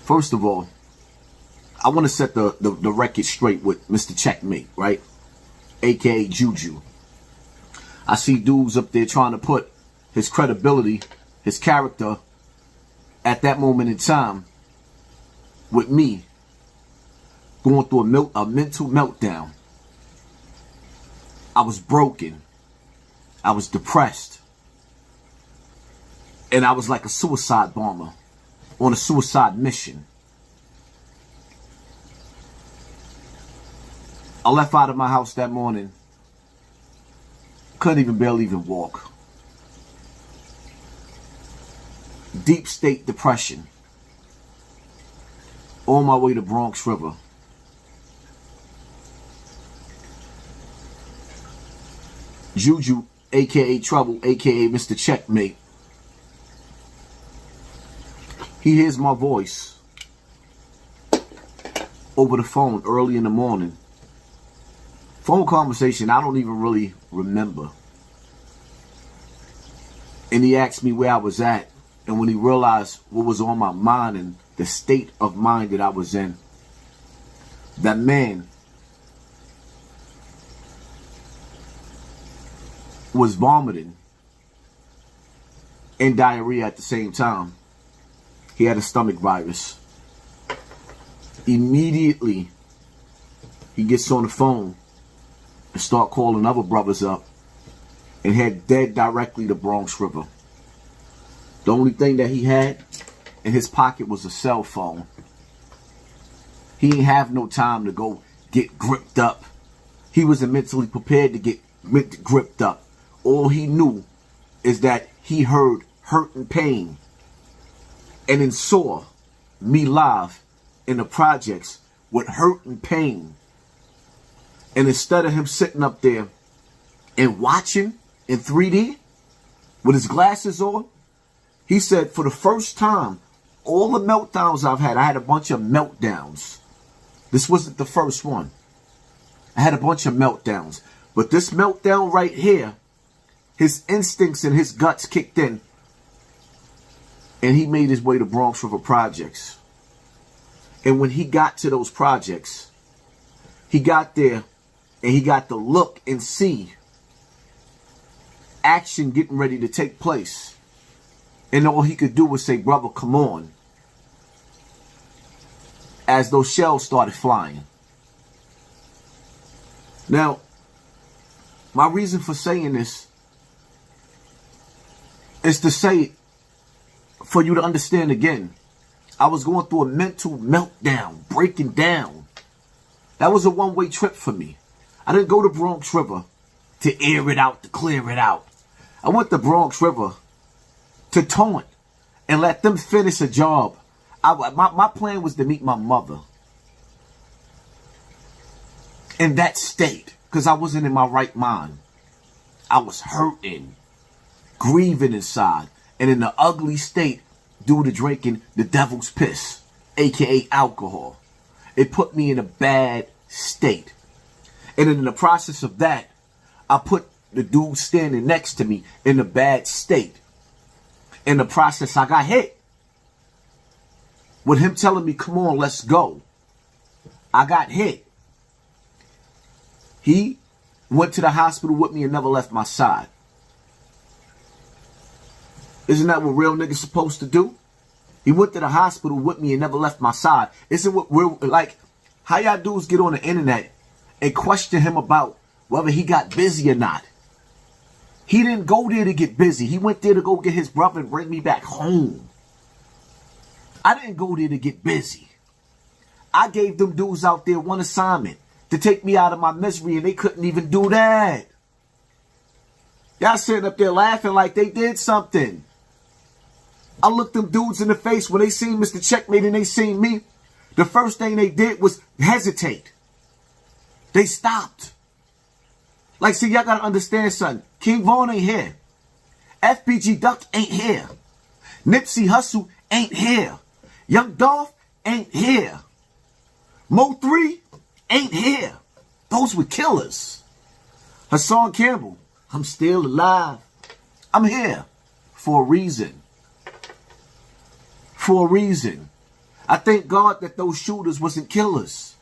First of all, I want to set the record straight with Mr. Checkmate, right? AKA Juju. I see dudes up there trying to put his credibility, his character, at that moment in time, with me, going through a mental meltdown. I was broken. I was depressed. And I was like a suicide bomber on a suicide mission. I left out of my house that morning. Couldn't barely walk. Deep state depression. On my way to Bronx River. Juju, aka Trouble, aka Mr. Checkmate. He hears my voice over the phone early in the morning. Phone conversation I don't even really remember. And he asked me where I was at. And when he realized what was on my mind and the state of mind that I was in, that man was vomiting and diarrhea at the same time. He had a stomach virus. Immediately, he gets on the phone and start calling other brothers up and head dead directly to Bronx River. The only thing that he had in his pocket was a cell phone. He didn't have no time to go get gripped up. He wasn't mentally prepared to get gripped up. All he knew is that he heard hurt and pain and then saw me live in the projects with hurt and pain. And instead of him sitting up there and watching in 3D with his glasses on, he said, for the first time, all the meltdowns I've had, I had a bunch of meltdowns. This wasn't the first one. I had a bunch of meltdowns. But this meltdown right here, his instincts and his guts kicked in. And he made his way to Bronx River Projects. And when he got to those projects, he got there and he got to look and see action getting ready to take place. And all he could do was say, brother, come on. As those shells started flying. Now, my reason for saying this is to say, for you to understand again, I was going through a mental meltdown, breaking down. That was a one-way trip for me. I didn't go to Bronx River to air it out, to clear it out. I went to Bronx River to taunt and let them finish a job. My plan was to meet my mother in that state because I wasn't in my right mind. I was hurting, grieving inside, and in an ugly state due to drinking the devil's piss, aka alcohol. It put me in a bad state. And in the process of that, I put the dude standing next to me in a bad state. In the process, I got hit. With him telling me, come on, let's go. I got hit. He went to the hospital with me and never left my side. Isn't that what real niggas supposed to do? He went to the hospital with me and never left my side. Isn't what real, like, how y'all dudes get on the internet and question him about whether he got busy or not? He didn't go there to get busy. He went there to go get his brother and bring me back home. I didn't go there to get busy. I gave them dudes out there one assignment to take me out of my misery, and they couldn't even do that. Y'all sitting up there laughing like they did something. I looked them dudes in the face when they seen Mr. Checkmate and they seen me. The first thing they did was hesitate. They stopped. Like, see, y'all gotta understand something. King Von ain't here. FBG Duck ain't here. Nipsey Hussle ain't here. Young Dolph ain't here. Mo 3 ain't here. Those were killers. Hassan Campbell, I'm still alive. I'm here for a reason. For a reason. I thank God that those shooters wasn't killers.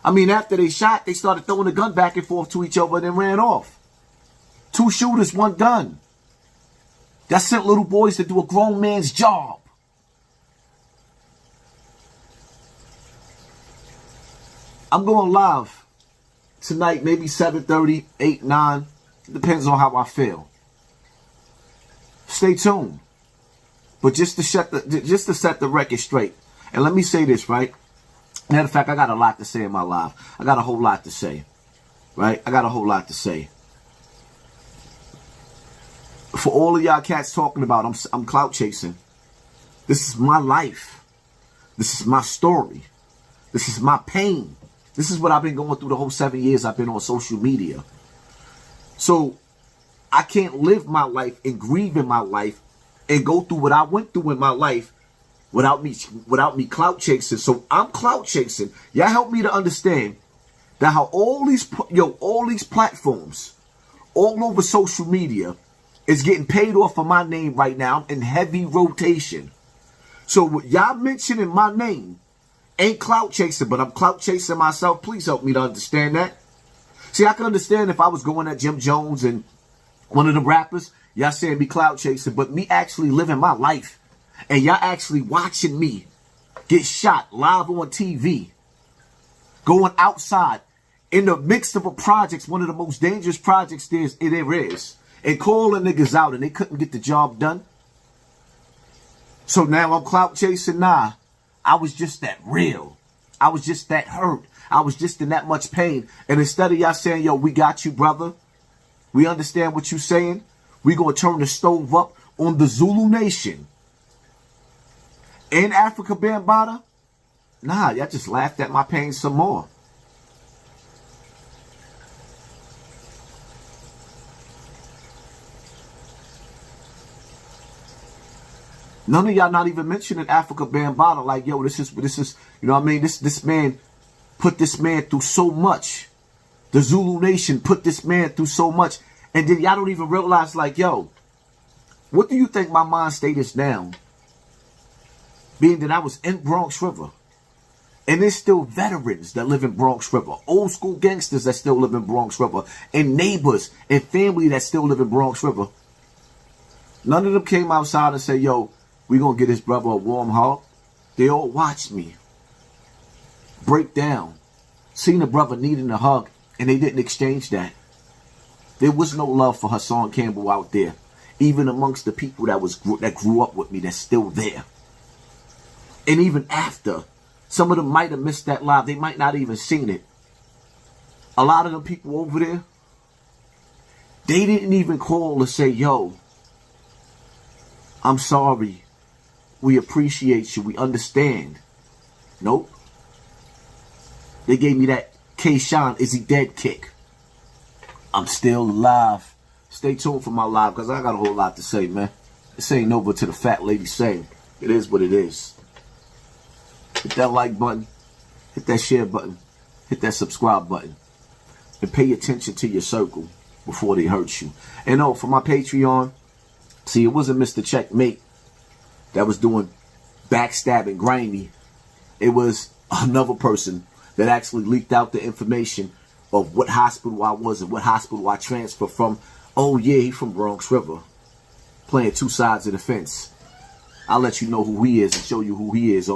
I mean, after they shot, they started throwing the gun back and forth to each other and then ran off. 2 shooters, 1 gun. That sent little boys to do a grown man's job. I'm going live tonight, maybe 7:30, 8, 9. It depends on how I feel. Stay tuned. But just to set the record straight. And let me say this, right? Matter of fact, I got a lot to say in my life. I got a whole lot to say. Right? I got a whole lot to say. For all of y'all cats talking about I'm clout chasing. This is my life. This is my story. This is my pain. This is what I've been going through the whole 7 years I've been on social media. So I can't live my life and grieve in my life and go through what I went through in my life without me clout chasing. So I'm clout chasing. Y'all help me to understand that how all these platforms all over social media is getting paid off for my name right now in heavy rotation. So what y'all mentioning my name ain't clout chasing, but I'm clout chasing myself. Please help me to understand that. See, I can understand if I was going at Jim Jones and one of the rappers, y'all saying me clout chasing, but me actually living my life and y'all actually watching me get shot live on TV, going outside in the midst of a project, one of the most dangerous projects there is, and calling niggas out and they couldn't get the job done. So now I'm clout chasing? Nah, I was just that real. I was just that hurt. I was just in that much pain. And instead of y'all saying, yo, we got you, brother. We understand what you saying. We going to turn the stove up on the Zulu Nation. In Africa Bambaataa? Nah, y'all just laughed at my pain some more. None of y'all not even mentioning Africa Bambaataa. Like, yo, this is, you know what I mean? This man put this man through so much. The Zulu Nation put this man through so much. And then y'all don't even realize, like, yo, what do you think my mind state is now? Being that I was in Bronx River. And there's still veterans that live in Bronx River. Old school gangsters that still live in Bronx River. And neighbors and family that still live in Bronx River. None of them came outside and said, yo, we gonna get his brother a warm hug. They all watched me break down. Seen a brother needing a hug. And they didn't exchange that. There was no love for Hassan Campbell out there. Even amongst the people that grew up with me that's still there. And even after, some of them might have missed that live. They might not even seen it. A lot of them people over there, they didn't even call to say, yo, I'm sorry. We appreciate you. We understand. Nope. They gave me that K-Shine, is he dead kick. I'm still alive. Stay tuned for my live because I got a whole lot to say, man. This ain't over to the fat lady saying. It is what it is. Hit that like button. Hit that share button. Hit that subscribe button. And pay attention to your circle before they hurt you. And oh, for my Patreon, see, it wasn't Mr. Checkmate that was doing backstabbing grimy. It was another person that actually leaked out the information of what hospital I was and what hospital I transferred from. Oh yeah, he from Bronx River. Playing 2 sides of the fence. I'll let you know who he is and show you who he is.